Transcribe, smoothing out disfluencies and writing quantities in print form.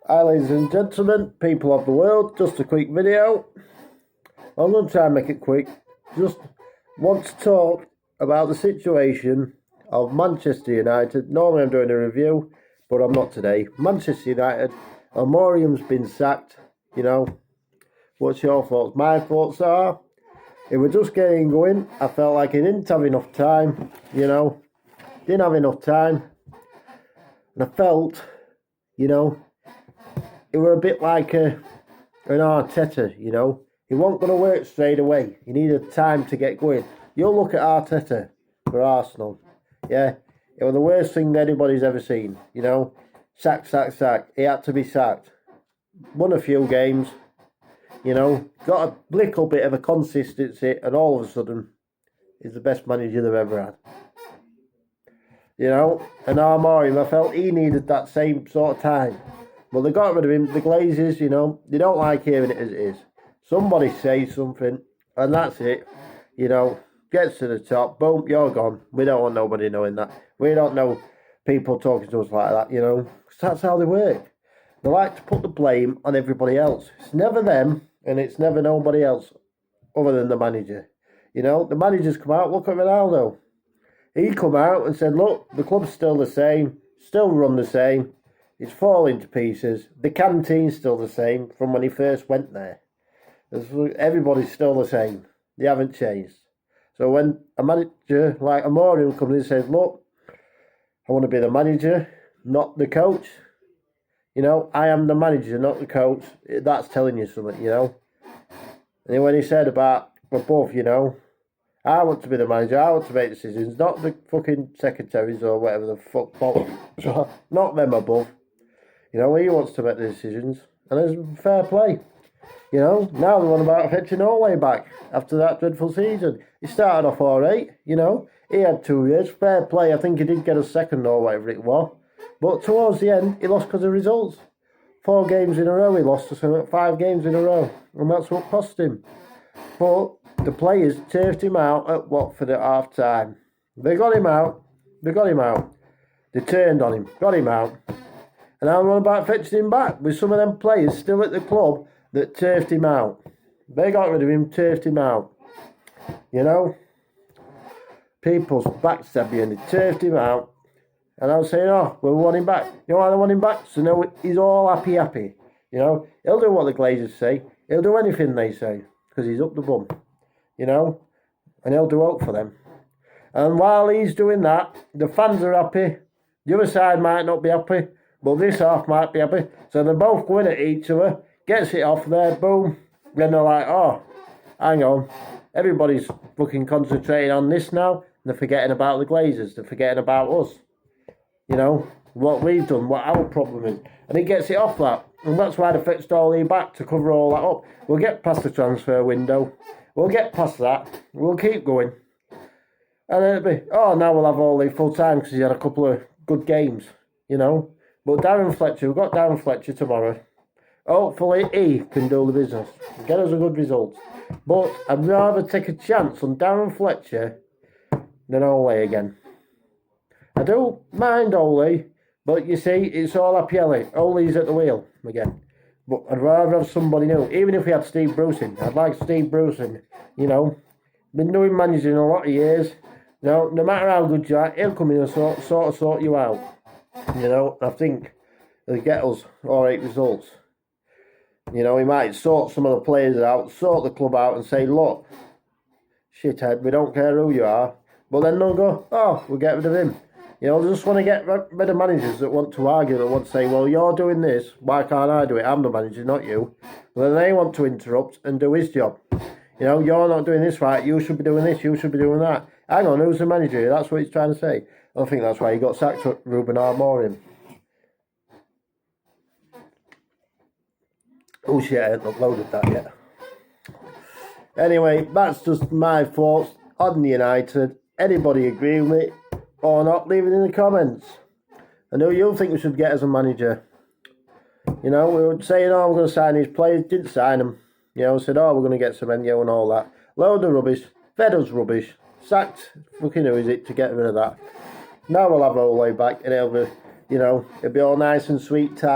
Hi ladies and gentlemen, people of the world, just a quick video. I'm going to try and make it quick. Just want to talk about the situation of Manchester United. Normally I'm doing a review, but I'm not today. Manchester United, Amorim's been sacked, What's your thoughts? My thoughts are, it was just getting going. I felt like he didn't have enough time, didn't have enough time. And I felt, it were a bit like an Arteta, He wasn't going to work straight away. He needed time to get going. You'll look at Arteta for Arsenal. Yeah, it was the worst thing that anybody's ever seen, Sack. He had to be sacked. Won a few games, got a little bit of a consistency, and all of a sudden, he's the best manager they've ever had. And Amorim, I felt he needed that same sort of time. But they got rid of him. The Glazers, they don't like hearing it as it is. Somebody says something, and that's it. Gets to the top, boom, you're gone. We don't want nobody knowing that. We don't know people talking to us like that, Because that's how they work. They like to put the blame on everybody else. It's never them, and it's never nobody else other than the manager. The manager's come out, look at Ronaldo. He come out and said, look, the club's still the same, still run the same. It's falling to pieces. The canteen's still the same from when he first went there. Everybody's still the same. They haven't changed. So when a manager like Amorim comes in and says, look, I want to be the manager, not the coach. I am the manager, not the coach. That's telling you something, And when he said about above, I want to be the manager, I want to make decisions, not the fucking secretaries or whatever the fuck, not them above. He wants to make the decisions, and it's fair play. Now they want about fetching Norway back after that dreadful season. He started off all right, he had 2 years, fair play. I think he did get a second or whatever it was, but towards the end, he lost because of results. 4 games in a row he lost, or something, 5 games in a row, and that's what cost him. But the players turfed him out at Watford at half time. They got him out. They turned on him, got him out. And I'm on about fetching him back with some of them players still at the club that turfed him out. They got rid of him, turfed him out. People's backstab you and they turfed him out. And I was saying, oh, we want him back. You know why they want him back? So now he's all happy. He'll do what the Glazers say. He'll do anything they say because he's up the bum. And he'll do out for them. And while he's doing that, the fans are happy. The other side might not be happy, but this half might be happy. So they're both going at each other, gets it off there, boom. Then they're like, oh, hang on. Everybody's fucking concentrating on this now. And they're forgetting about the Glazers. They're forgetting about us. What we've done, what our problem is. And he gets it off that. And that's why they fetched all back to cover all that up. We'll get past the transfer window. We'll get past that. We'll keep going. And then it'll be, oh, now we'll have all full time because he had a couple of good games, But Darren Fletcher, we've got Darren Fletcher tomorrow. Hopefully he can do the business. Get us a good result. But I'd rather take a chance on Darren Fletcher than Ole again. I do mind Ole, but you see, it's all happy Ole. Ole's at the wheel again. But I'd rather have somebody new. Even if we had Steve Bruce in. I'd like Steve Bruce in, Been doing managing a lot of years. No matter how good you are, he'll come in and sort you out. I think he'll get us all right results. He might sort some of the players out, sort the club out and say, look, shithead, we don't care who you are. But then they'll go, oh, we'll get rid of him. They just want to get rid of managers that want to argue, that want to say, well, you're doing this, why can't I do it? I'm the manager, not you. Well, then they want to interrupt and do his job. You're not doing this right, you should be doing this, you should be doing that. Hang on, who's the manager? That's what he's trying to say. I think that's why he got sacked at Ruben Amorim. Oh shit, I haven't uploaded that yet. Anyway, that's just my thoughts on United. Anybody agree with me or not? Leave it in the comments. And who you think we should get as a manager? We were saying, oh, we're going to sign these players. Didn't sign them. Said, oh, we're going to get Semenyo and all that. Load of rubbish. Fed us rubbish. Sacked. Fucking who is it to get rid of that? Now we'll have Ole back and it'll be, it'll be all nice and sweet time.